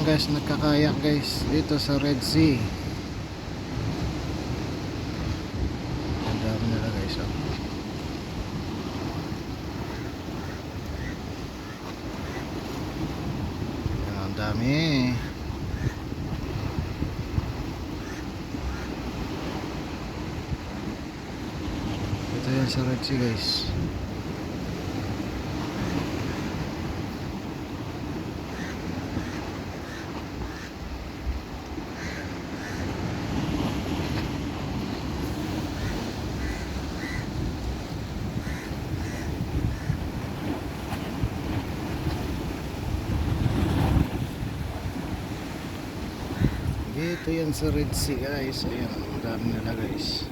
guys, nagkakayak guys dito sa Red Sea. Ang dami nila guys, oh. Yan, ang dami. Ito yan sa Red Sea guys. Dito yan sa Red Sea guys. Ayan, ang dami nila guys.